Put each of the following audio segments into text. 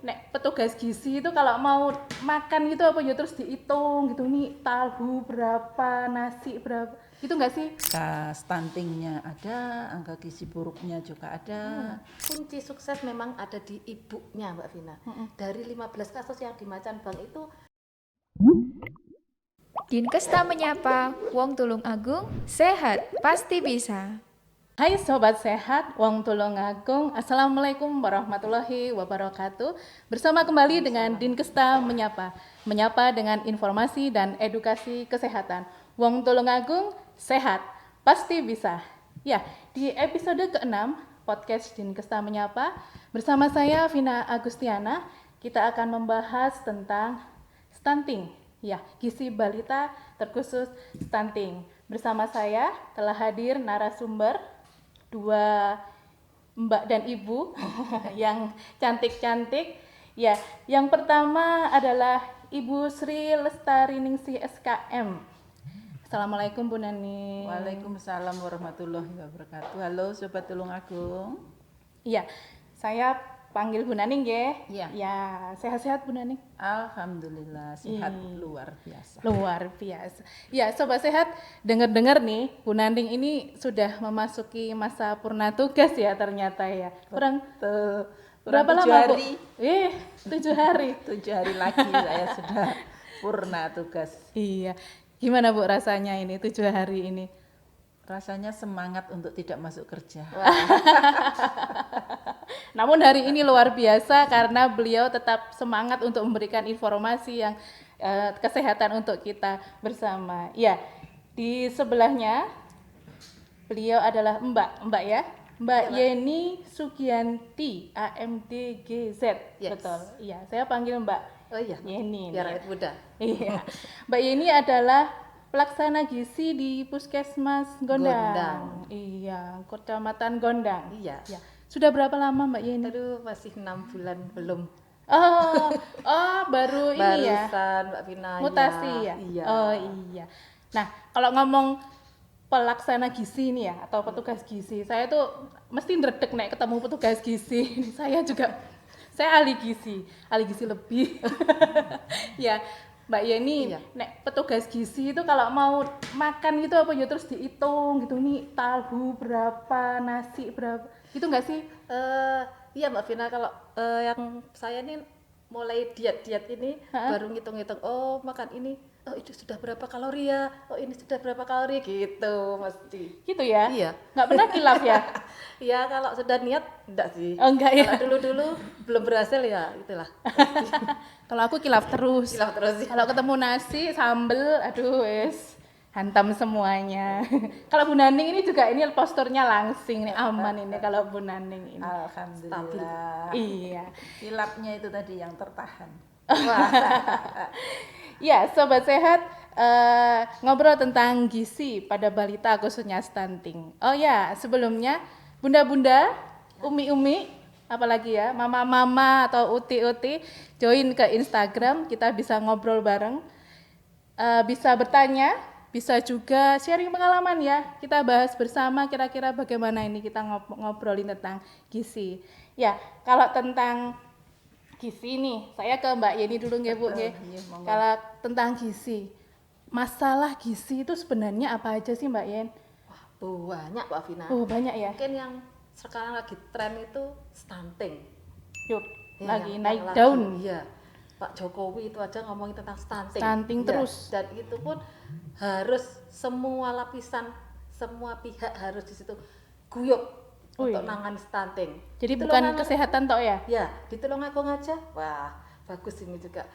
nek petugas gizi itu kalau mau makan gitu apa ya terus dihitung gitu nih tahu berapa, nasi berapa. Gitu enggak sih? Angka stuntingnya ada, angka gizi buruknya juga ada. Kunci sukses memang ada di ibunya Mbak Vina. Dari 15 kasus yang di Macan Bank itu Dinkesta menyapa, Wong Tulung Agung, sehat, pasti bisa. Hai Sobat Sehat, Wong Tulungagung. Assalamualaikum warahmatullahi wabarakatuh. Bersama kembali dengan Dinkesta Menyapa. Menyapa dengan informasi dan edukasi kesehatan. Wong Tulungagung, sehat, pasti bisa. Ya, di episode ke-6 podcast Dinkesta Menyapa, bersama saya Vina Agustiana, kita akan membahas tentang stunting. Ya, gizi balita terkhusus stunting. Bersama saya telah hadir narasumber dua mbak dan ibu yang cantik-cantik. Ya, yang pertama adalah Ibu Sri Lestariningsih SKM. Assalamualaikum Bu Nani. Waalaikumsalam warahmatullahi wabarakatuh. Halo Sobat Tulung Agung. Iya, saya panggil Bu Naning ya. Iya. Ya, sehat-sehat Bu Naning. Alhamdulillah sehat luar biasa. Luar biasa. Ya, Sobat Sehat, dengar-dengar nih, Bu Naning ini sudah memasuki masa purna tugas ya ternyata ya. Kurang berapa Kurang 7 lama, Bu? hari. 7 hari. 7 hari lagi saya sudah purna tugas. Iya. Gimana Bu rasanya ini 7 hari ini? Rasanya semangat untuk tidak masuk kerja. Namun hari ini luar biasa karena beliau tetap semangat untuk memberikan informasi yang kesehatan untuk kita bersama. Ya, di sebelahnya beliau adalah Mbak ya. Mbak Yeni Sugianti, AMDGZ. Yes. Betul. Iya, saya panggil Mbak oh iya, Yeni. biar awet muda. Iya. Mbak Yeni adalah pelaksana gizi di Puskesmas Gondang. Iya, Kecamatan Gondang. Iya. Ya. Sudah berapa lama Mbak Yeni? Aduh, masih 6 bulan belum. Oh, baru ini ya. Barusan Mbak Vina. Mutasi ya. Iya. Oh iya. Nah, kalau ngomong pelaksana gizi nih ya atau petugas gizi, saya tuh mesti ndredeg nek ketemu petugas gizi. Saya ahli gizi lebih. Ya, Mbak Yeni, Iya. nek petugas gizi itu kalau mau makan gitu apa ya terus dihitung gitu nih tahu berapa, nasi berapa. Gitu enggak sih? Iya Mbak Vina, kalau yang saya nih mulai diet ini baru ngitung-ngitung, oh makan ini, oh itu sudah berapa kalori ya, oh ini sudah berapa kalori gitu mesti. Gitu ya? Iya. Nggak pernah kilaf ya? Iya, kalau sudah niat enggak sih. Oh, enggak ya? Kalau dulu belum berhasil ya itulah. Kalau aku kilaf terus. Hilaf terus ya. Kalau ketemu nasi, sambel, aduh wes hantam semuanya. Kalau Bu Naning ini juga ini posturnya langsing nih, aman ini kalau Bu Naning ini. Alhamdulillah. Iya. Kilapnya itu tadi yang tertahan. Ya, Sobat Sehat, ngobrol tentang gizi pada balita khususnya stunting. Oh ya, sebelumnya bunda-bunda, umi-umi, apalagi ya, mama-mama atau uti-uti, join ke Instagram, kita bisa ngobrol bareng, bisa bertanya, bisa juga sharing pengalaman ya. Kita bahas bersama kira-kira bagaimana ini kita ngobrolin tentang gizi. Ya, kalau tentang gizi nih, saya ke Mbak Yeni dulu nggih Bu nggih. Iya, monggo. Kalau tentang gizi, masalah gizi itu sebenarnya apa aja sih Mbak Yen? Wah, banyak Mbak Vina. Oh banyak ya. Mungkin yang sekarang lagi tren itu stunting. Yuk, Ya, lagi yang naik lagi- daun. Iya. Pak Jokowi itu aja ngomongin tentang stunting. Stunting Iya, terus. Dan itu pun harus semua lapisan, semua pihak harus di situ guyup Oh, untuk iya. nangani stunting. Jadi Di bukan Tulungagung- kesehatan toh ya? Ya, di Tulungagung aja. Wah, bagus ini juga.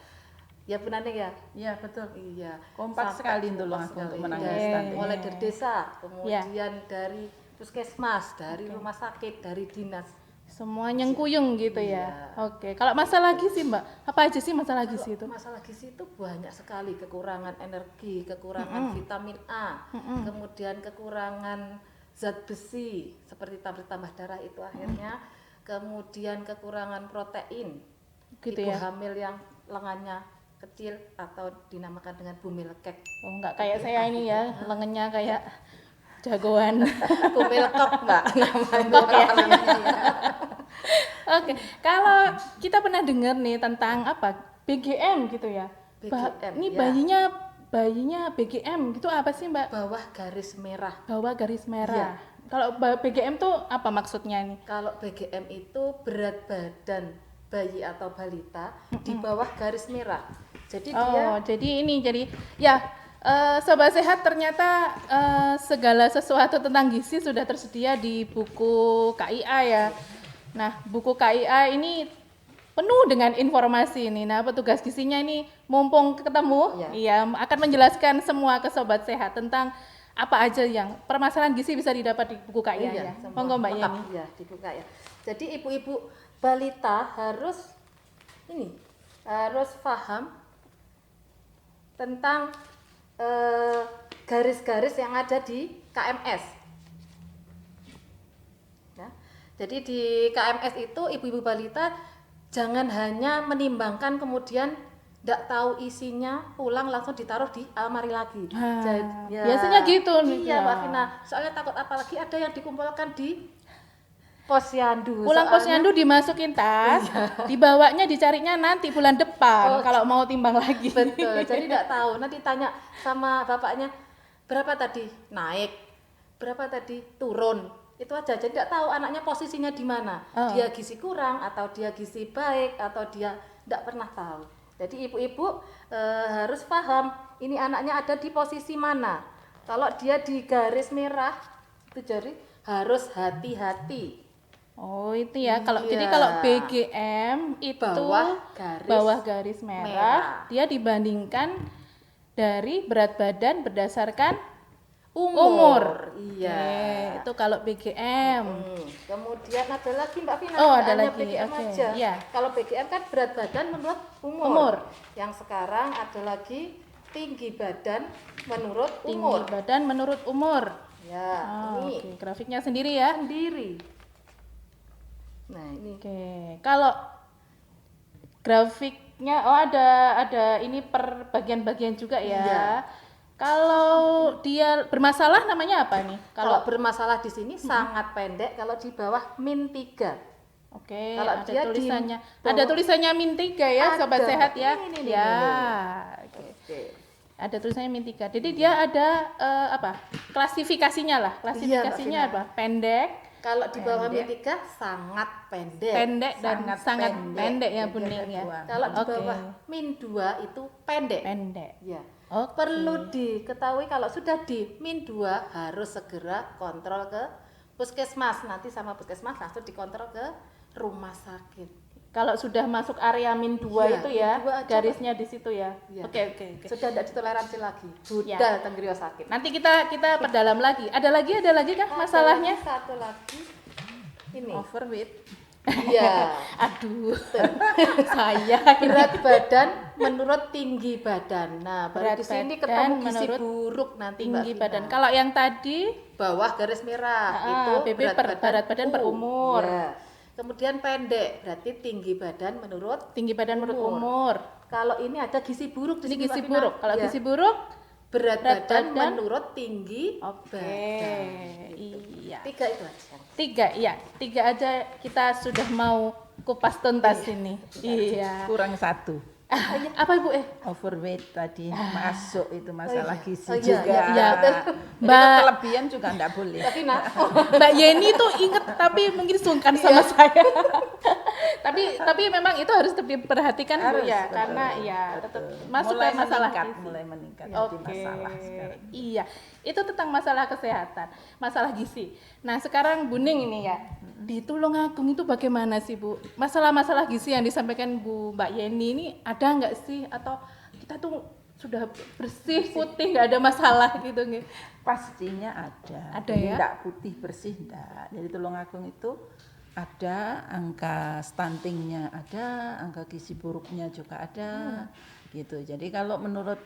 Ya Bu Naning ya. Iya betul. Iya. Kompak sekali Tulungagung sekali. untuk menangani Dari- stunting. Mulai dari desa, kemudian dari puskesmas, dari rumah sakit, dari dinas. Semua nyengkuyung gitu ya. Iya. Oke. Kalau masalah gizi Mbak, apa aja sih masalah gizi itu? Masalah gizi itu banyak sekali, kekurangan energi, kekurangan vitamin A, kemudian kekurangan zat besi seperti bertambah darah itu akhirnya, kemudian kekurangan protein. Gitu Ibu ya. hamil yang lengannya kecil atau dinamakan dengan bumi lekek. Oh enggak kayak saya ini ya, lengannya kayak jagoan. Bumi lekok Mbak namanya. Lekok ya. Oke, kalau kita pernah dengar nih tentang apa BGM gitu ya. BGM, Ini ya. bayinya BGM gitu apa sih Mbak? Bawah garis merah. Bawah garis merah. Iya. Kalau BGM tuh apa maksudnya nih? Kalau BGM itu berat badan bayi atau balita di bawah garis merah. Jadi dia jadi ya Sobat Sehat ternyata segala sesuatu tentang gizi sudah tersedia di buku KIA ya. Nah, buku KIA ini penuh dengan informasi ini. Nah, petugas gizinya ini mumpung ketemu, iya akan menjelaskan semua ke Sobat Sehat tentang apa aja yang permasalahan gizi bisa didapat di buku KIA ya. semua Monggo Mbak lengkap, Yani. ya, dibuka ya. Jadi ibu-ibu balita harus paham tentang garis-garis yang ada di KMS. Ya. Jadi di KMS itu ibu-ibu balita jangan hanya menimbangkan kemudian tidak tahu isinya, pulang langsung ditaruh di almari lagi. Biasanya gitu nih. Iya, Mbak Vina. Soalnya takut apalagi ada yang dikumpulkan di posyandu. Pulang posyandu dimasukin tas, dibawanya dicarinya nanti bulan depan kalau mau timbang lagi. Betul. Jadi tidak tahu. Nanti tanya sama bapaknya, berapa tadi naik, berapa tadi turun. Itu aja. Jadi tidak tahu anaknya posisinya di mana. Dia gizi kurang atau dia gizi baik atau dia tidak pernah tahu. Jadi ibu-ibu harus paham ini anaknya ada di posisi mana. Kalau dia di garis merah itu jadi harus hati-hati. Oh itu ya. Kalau Iya. jadi kalau BGM itu bawah garis merah, dia dibandingkan dari berat badan berdasarkan umur. Iya. Oke, itu kalau BGM. Kemudian ada lagi Mbak Vina. Oh, ada hanya lagi, BGM oke, aja. iya. Kalau BGM kan berat badan menurut umur. Yang sekarang ada lagi tinggi badan menurut umur. Tinggi badan menurut umur. Ya, ini Oke, grafiknya sendiri ya. sendiri. Nah, ini Oke, kalau grafiknya ada ini per bagian-bagian juga ya. Iya. Kalau dia bermasalah namanya apa nih? kalau bermasalah di sini sangat pendek, kalau di bawah -3. Oke, Kalau ada dia di tulisannya. bawah- Ada tulisannya -3 ya, Sobat Ada. Sehat ya. Ini, Ya. Oke. Ada tulisannya -3. Jadi dia ada apa? Klasifikasinya lah. Klasifikasinya Iya, Mbak apa? Pendek, Kalau di bawah -3 sangat pendek. pendek dan sangat pendek ya, Jadi Buning ada ya. dua. Kalau di Oke. bawah -2 itu pendek. Pendek. Ya. Oke. Perlu diketahui kalau sudah di -2 harus segera kontrol ke puskesmas. Nanti sama puskesmas langsung dikontrol ke rumah sakit. Kalau sudah masuk area -2 Iya, itu ya, -2 aja, garisnya di situ ya. Iya. Oke. Sudah tidak ditoleransi lagi. Ya. Budal tenggrio sakit. Nanti kita perdalam lagi. Ada lagi kah masalahnya? Satu lagi. Ini. Overweight. Iya. Aduh. Saya Berat badan menurut tinggi badan. Nah, baru Berat di sini badan ketemu gizi menurut buruk nanti tinggi Mbak Vina. badan. Kalau yang tadi Bawah garis merah itu BB berat badan per umur. Ya. Kemudian pendek berarti tinggi badan menurut tinggi badan menurut umur. Kalau ini ada gizi buruk di Ini sini gizi Mbak Vina. buruk. Kalau Ya. gizi buruk, berat berat badan badan menurut tinggi oke. badan. Iya. 3 itu aja. 3 aja kita sudah mau kupas tuntas ini. Iya. Kurang satu. Apa Ibu Overweight tadi masuk itu masalah gizi Oh, iya, juga. iya, betul. Jadi Mbak- kelebihan juga enggak boleh. Mbak Vina, Mbak Yeni tuh inget tapi mungkin sungkan sama saya. tapi memang itu harus tetap diperhatikan Bu Harus, ya, betul, karena ya tetap betul. masuk ke masalah gizi. mulai meningkat jadi Oke, masalah sekarang. iya, itu tentang masalah kesehatan, masalah gizi. Nah sekarang Buning ini ya, di Tulungagung itu bagaimana sih Bu? Masalah-masalah gizi yang disampaikan Bu Mbak Yeni ini ada nggak sih? Atau kita tuh sudah bersih, putih, nggak ada masalah gitu nggak? Pastinya ada. Ada Jadi ya? enggak putih bersih enggak. Jadi Tulungagung itu ada angka stuntingnya ada, angka gizi buruknya juga ada, gitu. Jadi kalau menurut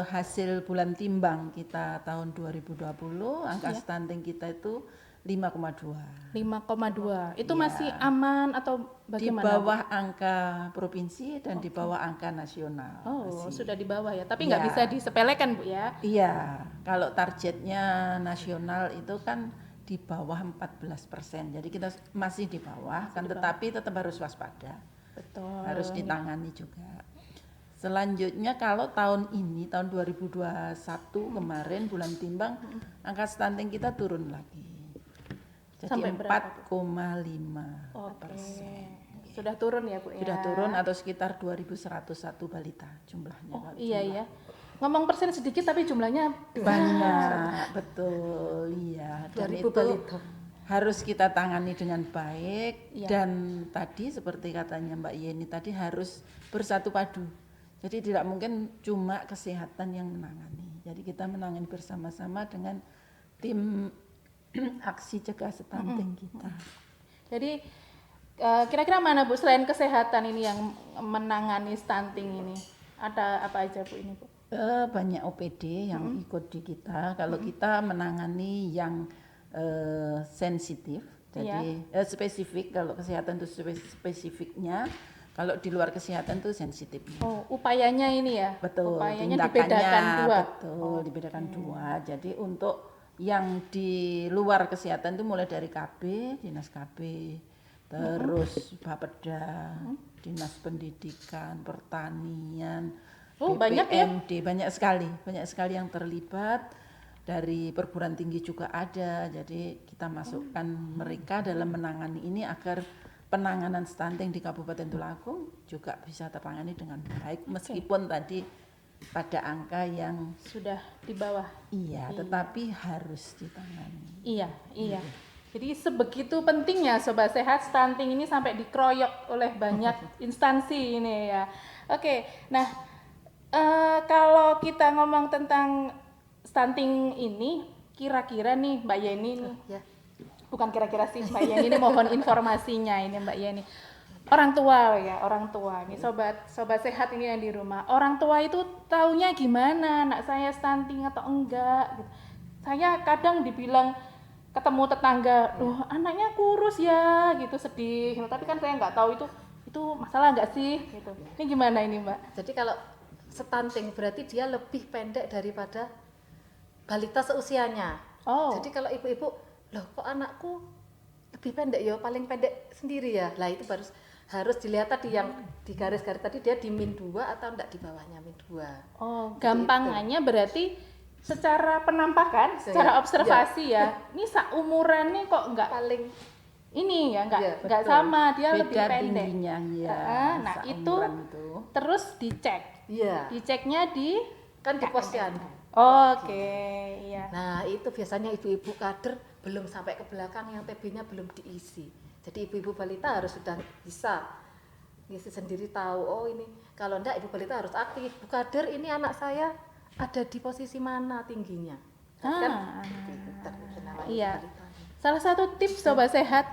hasil bulan timbang kita tahun 2020, angka stunting kita itu 5,2. 5,2 itu Iya. masih aman atau Di bagaimana? Bu? bawah angka provinsi dan di bawah angka nasional. Oh, masih. sudah di bawah ya, tapi nggak Iya. bisa disepelekan Bu ya. Iya, kalau targetnya nasional itu kan di bawah 14%. Jadi kita masih di bawah, kan tetapi tetap harus waspada. Betul. Harus ditangani juga. Selanjutnya kalau tahun ini, tahun 2021 kemarin bulan timbang, angka stunting kita turun lagi. Jadi Sampai berapa, 4,5%. Oke. Sudah turun ya, Bu ya. Sudah turun atau sekitar 2.101 balita jumlahnya. Oh, kalau iya jumlah. ya. Ngomong persen sedikit tapi jumlahnya Banyak, betul, iya. Dan 2000 itu balita. harus kita tangani dengan baik. Iya. Dan tadi seperti katanya Mbak Yeni tadi harus bersatu padu. Jadi tidak mungkin cuma kesehatan yang menangani. Jadi kita menangani bersama-sama dengan tim aksi cegah stunting kita. Jadi kira-kira mana Bu selain kesehatan ini yang menangani stunting ini? Ada apa aja Bu ini Bu? Banyak OPD yang ikut di kita. Kalau kita menangani yang sensitif, jadi spesifik. Kalau kesehatan itu spesifiknya, kalau di luar kesehatan itu sensitifnya. Oh, upayanya ini ya? Betul, Upayanya tindakannya, dibedakan dua. betul, dibedakan dua. Jadi untuk yang di luar kesehatan itu mulai dari KB, dinas KB, terus Bapeda, dinas pendidikan, pertanian, Oh, banyak ya? BPMD, banyak sekali yang terlibat. Dari perguruan tinggi juga ada. Jadi kita masukkan mereka dalam menangani ini agar penanganan stunting di Kabupaten Tulungagung juga bisa tertangani dengan baik, meskipun tadi pada angka yang Sudah di bawah. iya, tetapi harus ditangani. Iya. Jadi sebegitu pentingnya Sobat Sehat stunting ini sampai dikeroyok oleh banyak instansi ini ya. Oke, nah kalau kita ngomong tentang stunting ini, kira-kira nih Mbak Yeni nih, Ya. bukan kira-kira sih Mbak Yeni ini mohon informasinya ini Mbak Yeni. Orang tua ini sobat sehat ini yang di rumah. Orang tua itu taunya gimana anak saya stunting atau enggak gitu. Saya kadang dibilang ketemu tetangga, "Loh, anaknya kurus ya," gitu, sedih. Tapi kan saya nggak tahu itu masalah nggak sih gitu. Ini gimana ini, Mbak? Jadi kalau stunting berarti dia lebih pendek daripada balita seusianya. Oh. Jadi kalau ibu-ibu, loh kok anakku lebih pendek ya, paling pendek sendiri ya. Lah itu harus dilihat tadi yang di garis-garis tadi dia di -2 atau enggak di bawahnya -2. Oh, gampangannya berarti secara penampakan, secara Ya, observasi ya. Ini seumuran nih kok enggak Paling ini ya, enggak Iya, enggak Betul. sama, dia Beda lebih pendek. tingginya ya. Nah, seumuran itu terus dicek. iya, Diceknya di kan di posyandu. Oke, iya. Nah, itu biasanya ibu-ibu kader belum sampai ke belakang yang TB-nya belum diisi. Jadi ibu-ibu balita harus sudah bisa ngisi sendiri tahu, oh ini kalau enggak ibu balita harus aktif. Bu kader ini anak saya ada di posisi mana tingginya. Iya. Salah satu tips Sobat Sehat.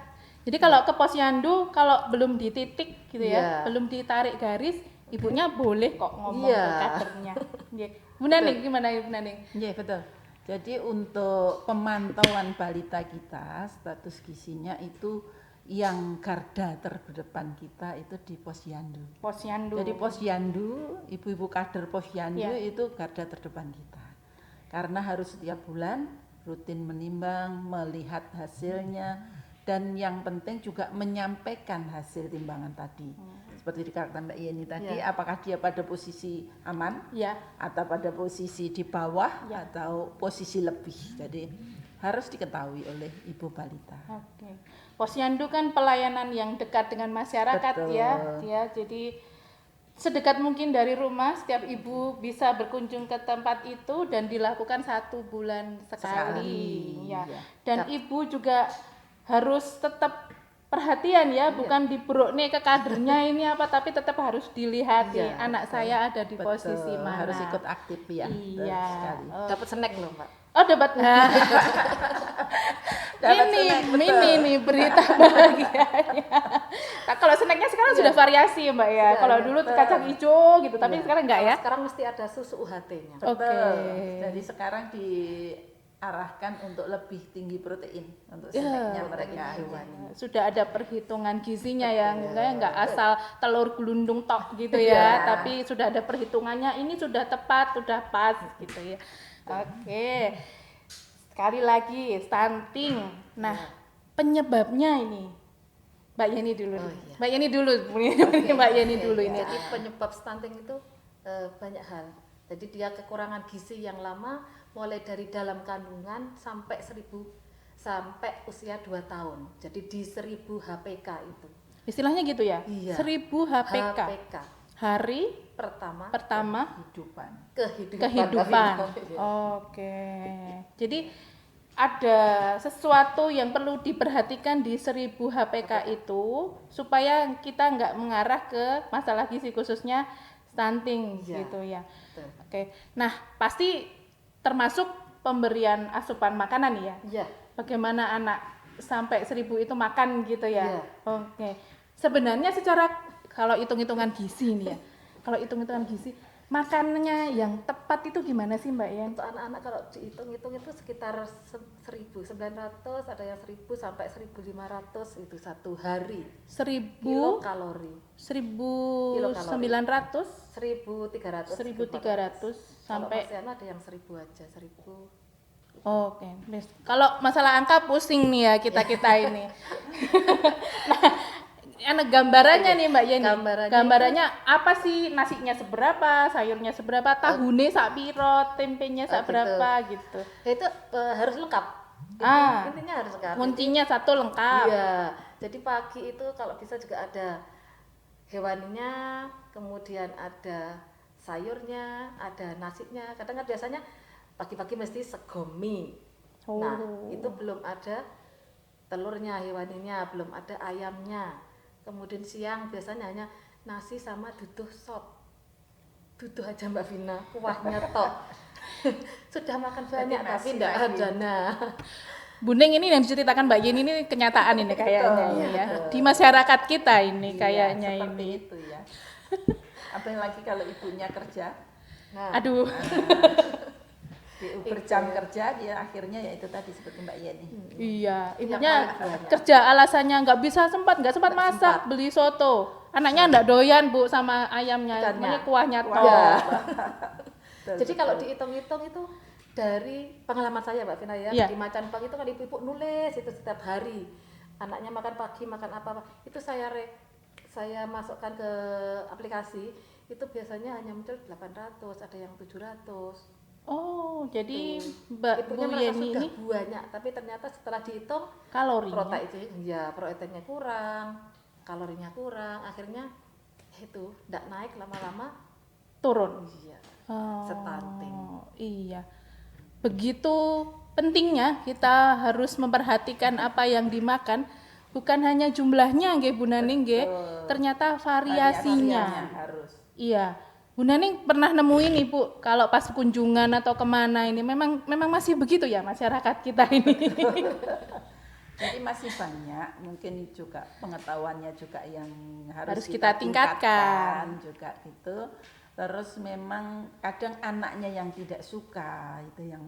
Jadi kalau ke posyandu kalau belum dititik gitu ya, Iya. belum ditarik garis, ibunya boleh kok ngomong Iya. ke kadernya. Nggih. Bu Naning gimana Bu Naning? Iya, betul. Jadi untuk pemantauan balita kita, status gizinya itu yang garda terdepan kita itu di posyandu. Posyandu. Jadi posyandu, ibu-ibu kader posyandu Iya. itu garda terdepan kita. Karena harus setiap bulan rutin menimbang, melihat hasilnya, dan yang penting juga menyampaikan hasil timbangan tadi. Seperti dikatakan Mbak Yeni tadi, Ya. apakah dia pada posisi aman Ya. atau pada posisi di bawah Ya. atau posisi lebih. Jadi harus diketahui oleh ibu balita. Oke. Posyandu kan pelayanan yang dekat dengan masyarakat Betul. ya. Jadi sedekat mungkin dari rumah setiap ibu bisa berkunjung ke tempat itu dan dilakukan 1 bulan sekali. Ya. ya. Dan ibu juga harus tetap perhatian ya, bukan diburuk nih ke kadernya ini apa, tapi tetap harus dilihat nih Iya, anak saya ada di Betul, posisi mana. harus ikut aktif ya. Betul Iya. sekali. Dapat snack loh, Mbak. Oh, dapat. Dapat ini snack, betul. mini nih berita bahagianya. Nah, kalau snacknya sekarang sudah variasi ya, Mbak ya. Sudah, Kalau ya, dulu betul. kacang hijau gitu, tapi Iya. sekarang enggak ya. Sekarang mesti ada susu UHT-nya. Oke. Betul. Jadi sekarang diarahkan untuk lebih tinggi protein untuk snacknya mereka. Sudah ada perhitungan gizinya ya, enggak asal telur gelundung tok gitu ya, tapi sudah ada perhitungannya, ini sudah tepat, sudah pas gitu ya. Oke. sekali lagi stunting. Nah, penyebabnya ini Mbak Yeni dulu. Oh, nih. iya. Mbak Yeni dulu. Mbak Yeni dulu ini. Jadi penyebab stunting itu banyak hal. Jadi dia kekurangan gizi yang lama, mulai dari dalam kandungan sampai usia 2 tahun. Jadi di 1000 HPK itu. Istilahnya gitu ya? Iya. 1000 HPK. HPK. Hari Pertama kehidupan. kehidupan. Iya. Oke. Jadi ada sesuatu yang perlu diperhatikan di 1000 HPK itu supaya kita nggak mengarah ke masalah gizi khususnya stunting Iya. gitu ya. Betul. Oke. Nah, pasti termasuk pemberian asupan makanan ya. Iya. Bagaimana anak sampai 1000 itu makan gitu ya. Iya. Oke. Sebenarnya secara kalau hitung-hitungan gizi nih ya. Kalau hitung-hitungan gizi, makanannya yang tepat itu gimana sih Mbak Yen? Untuk anak-anak kalau dihitung-hitung itu sekitar 1.900, ada yang 1.000 sampai 1.500 itu satu hari. 1000 Kilokalori. 1900 1.300. 1300 sampai Kalau masih ada yang 1.000 aja, 1.000. Oke, Miss. Kalau masalah angka pusing nih ya kita ini. Nah, gambarannya nih Mbak Yeni. Gambarannya apa sih nasinya seberapa, sayurnya seberapa, tahune sak piro, tempenya sak berapa gitu. Itu harus lengkap. Ah. Intinya harus lengkap. Kuncinya satu lengkap. Iya. Jadi pagi itu kalau bisa juga ada hewaninya, kemudian ada sayurnya, ada nasinya. Kadang kan biasanya pagi-pagi mesti segomi. Nah, itu belum ada telurnya, hewaninya, belum ada ayamnya. Kemudian siang biasanya hanya nasi sama duduh sop. Duduh aja Mbak Vina, kuahnya tok. Sudah makan banyak tapi enggak ada. Nah, Buning ini yang diceritakan Mbak Yeni ini kenyataan ini kayaknya ini ya. Di masyarakat kita ini kayaknya seperti ini. itu ya. Apalagi kalau ibunya kerja, nah Aduh. berjam kerja, dia akhirnya ya itu tadi seperti Mbak Yeni. Iya, Yang ibunya paling banyak. kerja alasannya nggak sempat masak, beli soto. Anaknya nggak doyan Bu sama ayamnya, Ikannya. ini kuahnya tok. Ya. Betul, Jadi kalau betul. dihitung-hitung itu dari pengalaman saya Mbak Vina ya, Iya. di Macan Pang itu kan ibu-ibu nulis itu setiap hari. Anaknya makan pagi, makan apa-apa. Itu saya masukkan ke aplikasi, itu biasanya hanya muncul 800, ada yang 700. Oh, jadi Mbak Ibunya Bu merasa Yeni sudah ini banyak, tapi ternyata setelah dihitung kalorinya. proteinnya kurang, kalorinya kurang, akhirnya itu tidak naik lama-lama. Turun. Iya. Oh, Stunting. Iya. Begitu pentingnya kita harus memperhatikan apa yang dimakan, bukan hanya jumlahnya nggih Bu Naning nggih, ternyata variasinya. Variasinya harus. Iya. Bu Naning pernah nemuin nih Bu, kalau pas kunjungan atau kemana ini memang masih begitu ya masyarakat kita ini. Jadi masih banyak, mungkin juga pengetahuannya juga yang Harus harus kita tingkatkan juga gitu. Terus memang kadang anaknya yang tidak suka, itu yang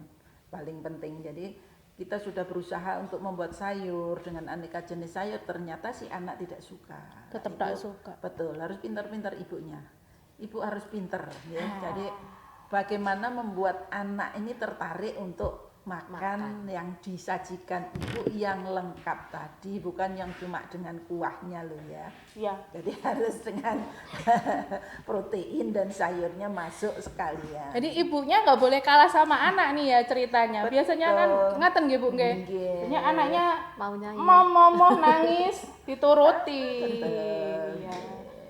paling penting. Jadi kita sudah berusaha untuk membuat sayur dengan aneka jenis sayur, ternyata si anak tidak suka. Tetap Itu tak suka. Betul, harus pintar-pintar ibunya. Ibu harus pintar ya. Jadi bagaimana membuat anak ini tertarik untuk makan yang disajikan ibu yang lengkap tadi, bukan yang cuma dengan kuahnya loh ya. Iya. Jadi harus dengan protein dan sayurnya masuk sekalian. Jadi ibunya nggak boleh kalah sama anak nih ya ceritanya. Biasanya kan ngaten nggih Bu nggih. Nggih. Biasanya anaknya Maunya ini. mau nangis dituruti. Iya.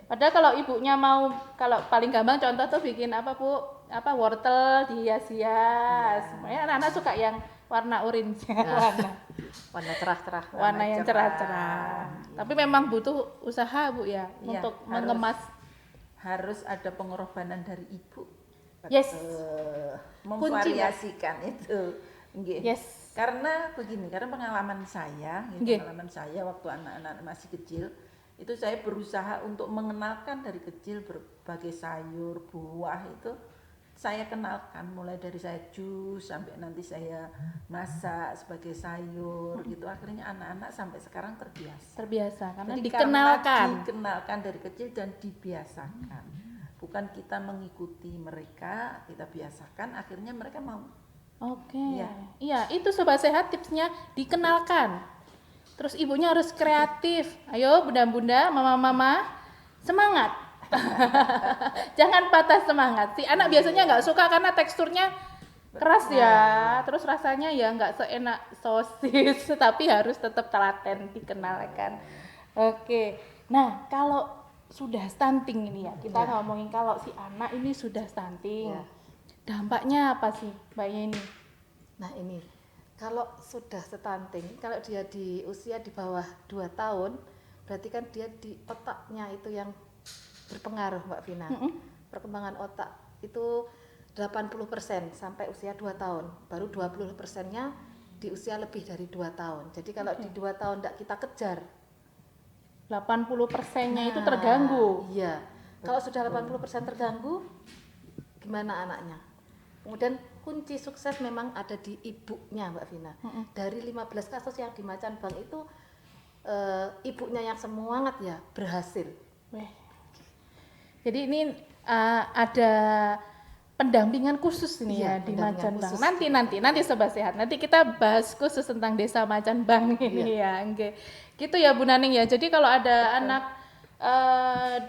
Padahal kalau ibunya mau, kalau paling gampang contoh tuh bikin apa Bu? Apa wortel dihias-hias. Makanya anak-anak suka yang warna orange. Warna cerah-cerah. Warna yang cerah-cerah. Tapi memang butuh usaha Bu ya Iya, untuk harus. mengemas. Harus ada pengorbanan dari ibu. Yes. Memvariasikan itu. Nggih. Yes. Karena begini, karena pengalaman saya, Nggih. pengalaman saya waktu anak-anak masih kecil, itu saya berusaha untuk mengenalkan dari kecil berbagai sayur, buah itu saya kenalkan mulai dari saya jus sampai nanti saya masak sebagai sayur gitu. Akhirnya anak-anak sampai sekarang Terbiasa karena Jadi dikenalkan. karena dikenalkan dari kecil dan dibiasakan. Bukan kita mengikuti mereka, kita biasakan, akhirnya mereka mau. Oke. Ya. Iya, itu Sobat Sehat tipsnya dikenalkan. Terus ibunya harus kreatif. Ayo bunda-bunda, mama-mama, semangat. Jangan patah semangat. Si anak biasanya nggak suka karena teksturnya keras ya. Terus rasanya ya nggak seenak sosis, tapi harus tetap telaten dikenalkan. Oke. Nah, kalau sudah stunting ini ya, kita ngomongin kalau si anak ini sudah stunting. Ya. Dampaknya apa sih, Mbak Yeni? Nah ini, kalau sudah stunting, kalau dia di usia di bawah 2 tahun, berarti kan dia di otaknya itu yang berpengaruh Mbak Vina. Perkembangan otak itu 80% sampai usia 2 tahun, baru 20%-nya di usia lebih dari 2 tahun. Jadi kalau di 2 tahun tidak kita kejar, 80%-nya itu nah, terganggu. Iya, kalau sudah 80% terganggu, gimana anaknya? Kemudian kunci sukses memang ada di ibunya Mbak Vina. Dari 15 kasus yang di Macan Bank itu ibunya yang semangat ya berhasil. Weh. Jadi ini ada pendampingan khusus ini Iya, ya di pendampingan Macan Bang. khusus. Nanti Sobat Sehat. Nanti kita bahas khusus tentang Desa Macan Bang ini ya. Oke. Gitu ya Bu Naning ya. Jadi kalau ada anak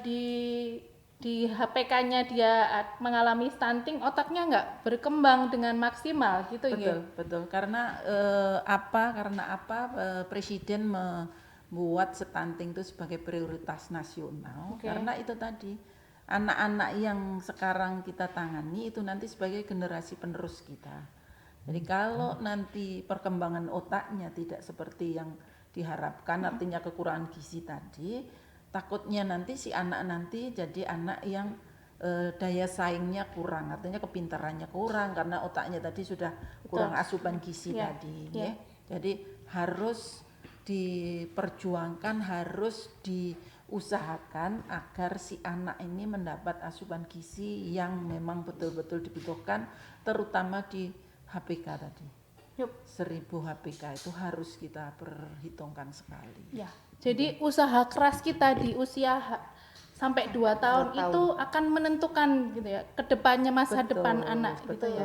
di HPK-nya dia mengalami stunting, otaknya nggak berkembang dengan maksimal gitu ya. Betul. Karena Presiden membuat stunting itu sebagai prioritas nasional. Oke. Karena itu tadi anak-anak yang sekarang kita tangani itu nanti sebagai generasi penerus kita. Jadi kalau nanti perkembangan otaknya tidak seperti yang diharapkan, artinya kekurangan gizi tadi, takutnya nanti si anak nanti jadi anak yang daya saingnya kurang, artinya kepintarannya kurang karena otaknya tadi sudah kurang asupan gizi tadi. Ya. Jadi harus diperjuangkan, harus diusahakan agar si anak ini mendapat asupan gizi yang memang betul-betul dibutuhkan, terutama di HPK tadi. 1000 HPK itu harus kita perhitungkan sekali. Ya. Jadi usaha keras kita di usia sampai 2 tahun itu akan menentukan gitu ya kedepannya masa depan anak gitu ya.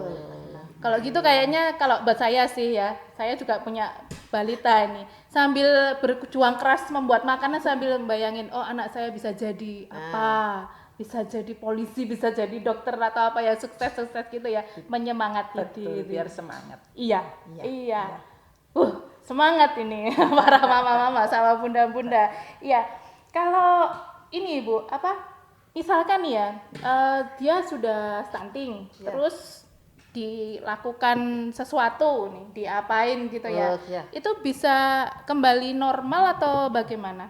Kalau gitu kayaknya kalau buat saya sih ya, saya juga punya balita ini. Sambil berjuang keras membuat makanan sambil membayangin, oh anak saya bisa jadi apa, bisa jadi polisi, bisa jadi dokter atau apa ya, sukses gitu ya, menyemangati diri. Biar semangat. Iya. Semangat ini para mama-mama sama bunda-bunda. Iya. Kalau ini Bu, misalkan ya, dia sudah stunting, terus dilakukan sesuatu nih, diapain gitu ya. Itu bisa kembali normal atau bagaimana?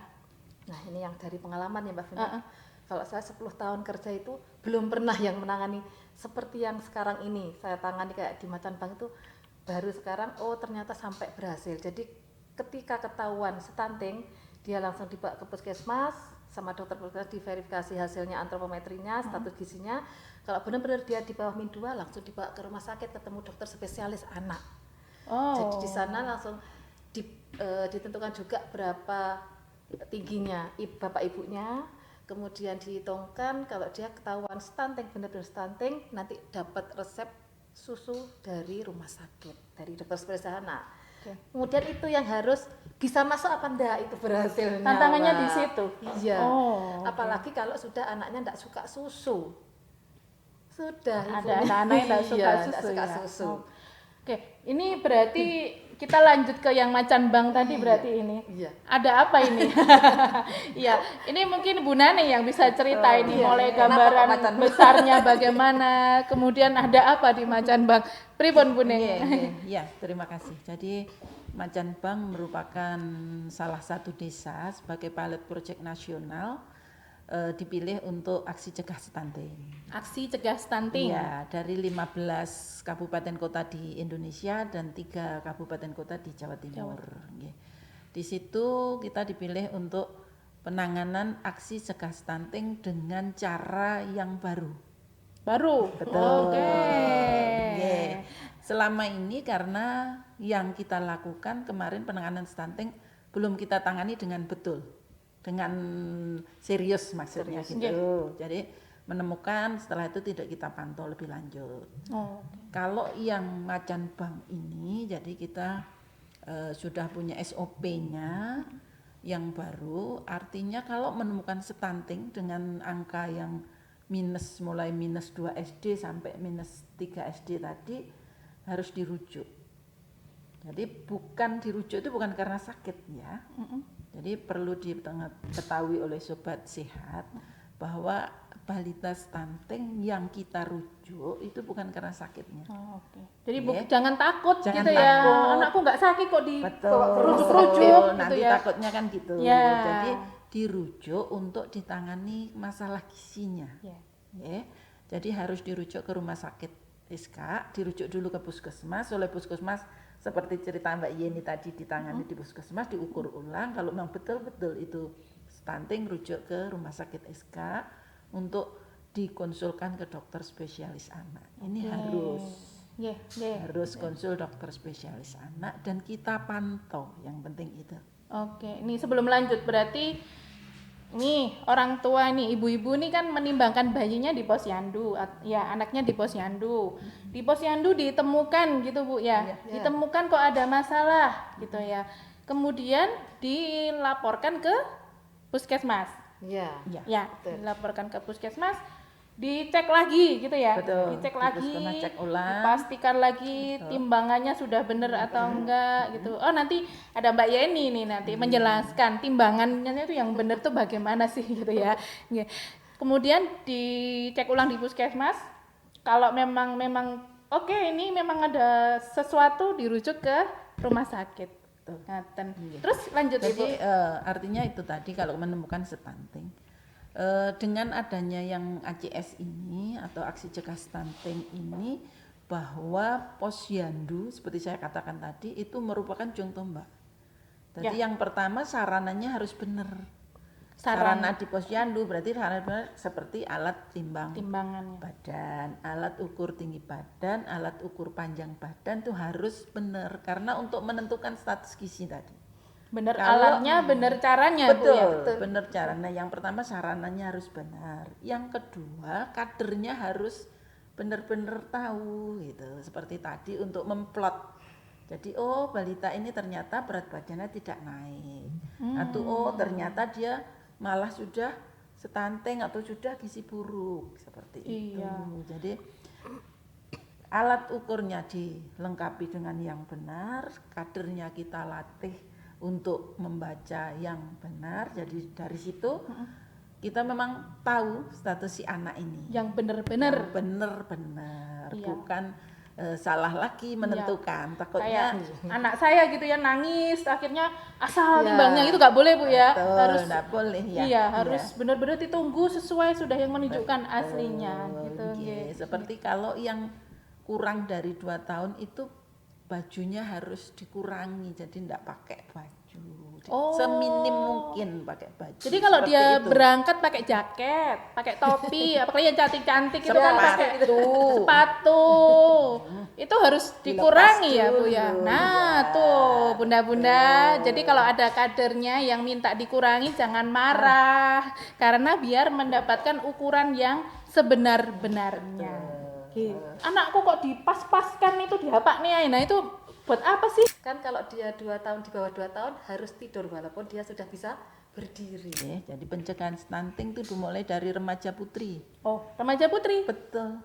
Nah, ini yang dari pengalaman ya Mbak Vina. Kalau saya 10 tahun kerja itu belum pernah yang menangani seperti yang sekarang ini. Saya tangani kayak di Macan Bank itu baru sekarang ternyata sampai berhasil. Jadi ketika ketahuan stunting, dia langsung dibawa ke puskesmas sama dokter puskesmas, diverifikasi hasilnya antropometrinya, status gizinya. Kalau benar-benar dia di bawah min 2 langsung dibawa ke rumah sakit ketemu dokter spesialis anak. Jadi di sana langsung ditentukan juga berapa tingginya bapak ibunya, kemudian dihitungkan kalau dia ketahuan stunting, benar-benar stunting, nanti dapat resep susu dari rumah sakit, dari dokter spesialis anak. Kemudian itu yang harus bisa masuk apa enggak itu berhasilnya. Tantangannya di situ. Iya. Apalagi kalau sudah anaknya enggak suka susu. Sudah ada anak-anak yang enggak suka susu. Enggak suka ya? susu. Oke, ini berarti kita lanjut ke yang Macan Bank tadi berarti ini. Iya. Ada apa ini? Iya, ini mungkin Bu Nani yang bisa cerita ini mulai gambaran besarnya bagaimana, kemudian ada apa di Macan Bank. Pripun Bu Neng? Iya, terima kasih. Jadi Macan Bank merupakan salah satu desa sebagai pilot project nasional dipilih untuk aksi cegah stunting. Aksi cegah stunting. Iya, dari 15 kabupaten kota di Indonesia dan 3 kabupaten kota di Jawa Timur. Di situ kita dipilih untuk penanganan aksi cegah stunting dengan cara yang baru. Betul. Oke. Selama ini karena yang kita lakukan kemarin penanganan stunting belum kita tangani dengan betul, dengan serius maksudnya gitu. Jadi menemukan, setelah itu tidak kita pantau lebih lanjut. Oh, Kalau yang macan bank ini, jadi kita sudah punya SOP-nya yang baru, artinya kalau menemukan stunting dengan angka yang mulai minus 2 SD sampai minus 3 SD tadi harus dirujuk. Jadi bukan dirujuk itu bukan karena sakit ya. Jadi perlu diketahui oleh sobat sehat bahwa balita stunting yang kita rujuk itu bukan karena sakitnya. Oh, oke. Jadi Oke. jangan takut Jangan gitu ya. takut. Anakku nggak sakit kok Betul. rujuk-rujuk gitu Nanti ya. takutnya kan gitu. Ya. Jadi dirujuk untuk ditangani masalah gizinya. Ya. Ya. Jadi harus dirujuk ke rumah sakit SK, dirujuk dulu ke puskesmas, oleh puskesmas seperti cerita Mbak Yeni tadi ditangani di puskesmas, diukur ulang, kalau memang betul-betul itu stunting rujuk ke rumah sakit SK untuk dikonsulkan ke dokter spesialis anak. Ini Ya, ya. harus konsul dokter spesialis anak dan kita pantau, yang penting itu. Oke, ini sebelum lanjut berarti nih orang tua nih ibu-ibu nih kan menimbangkan bayinya di posyandu, ya anaknya di posyandu. Di posyandu ditemukan gitu Bu ya. Ditemukan kok ada masalah gitu ya. Kemudian dilaporkan ke puskesmas. Ya. Ya. Ya, dilaporkan ke puskesmas, dicek lagi gitu ya. Betul. Dicek Di lagi, puskesmas cek ulang. dipastikan lagi timbangannya sudah benar atau enggak gitu. Oh, nanti ada Mbak Yeni nih nanti menjelaskan timbangannya itu yang benar tuh bagaimana sih gitu ya. Ya. Kemudian dicek ulang di puskesmas. Kalau memang oke, ini memang ada sesuatu dirujuk ke rumah sakit. Ngaten. Terus lanjut Ibu. Jadi artinya itu tadi kalau menemukan stunting dengan adanya yang ACS ini atau aksi cegah stunting ini, bahwa posyandu seperti saya katakan tadi itu merupakan ujung tombak. Jadi yang pertama sarananya harus benar. Sarana di posyandu berarti sarana seperti alat Timbangannya. badan, alat ukur tinggi badan, alat ukur panjang badan itu harus benar karena untuk menentukan status gizi tadi. Bener Kalau- alatnya, bener caranya Bu ya. Benar caranya. Yang pertama sarananya harus benar. Yang kedua kadernya harus benar-benar tahu gitu. Seperti tadi untuk memplot. Jadi oh balita ini ternyata berat badannya tidak naik. Atau oh ternyata dia malah sudah stunting atau sudah gizi buruk seperti itu. Iya. Jadi alat ukurnya dilengkapi dengan yang benar, kadernya kita latih untuk membaca yang benar. Jadi dari situ kita memang tahu status si anak ini. Yang bener-bener Yang benar-benar, Iya. bukan salah lagi menentukan. Takutnya kayak anak saya gitu ya nangis, akhirnya asal Ya. timbangnya itu nggak boleh Bu ya. betul, Harus nggak boleh ya. iya, harus benar-benar ditunggu sesuai sudah yang menunjukkan aslinya gitu. Oke, nggih. seperti kalau yang kurang dari 2 tahun itu bajunya harus dikurangi, jadi enggak pakai baju. Oh. Seminim mungkin pakai baju. Jadi kalau Seperti dia itu. berangkat pakai jaket, pakai topi, apalagi yang cantik-cantik itu kan Sepatu. pakai sepatu. Itu harus dikurangi ya Bu ya. dulu, Nah, ya. tuh Bunda-bunda. Jadi kalau ada kadernya yang minta dikurangi jangan marah karena biar mendapatkan ukuran yang sebenar-benarnya. Oke. Anakku kok dipas-paskan itu dihapak nih. Nah, itu buat apa sih? Kan kalau dia 2 tahun, di bawah 2 tahun harus tidur walaupun dia sudah bisa berdiri. Oke, jadi pencegahan stunting itu dimulai dari remaja putri. Oh, remaja putri. Betul.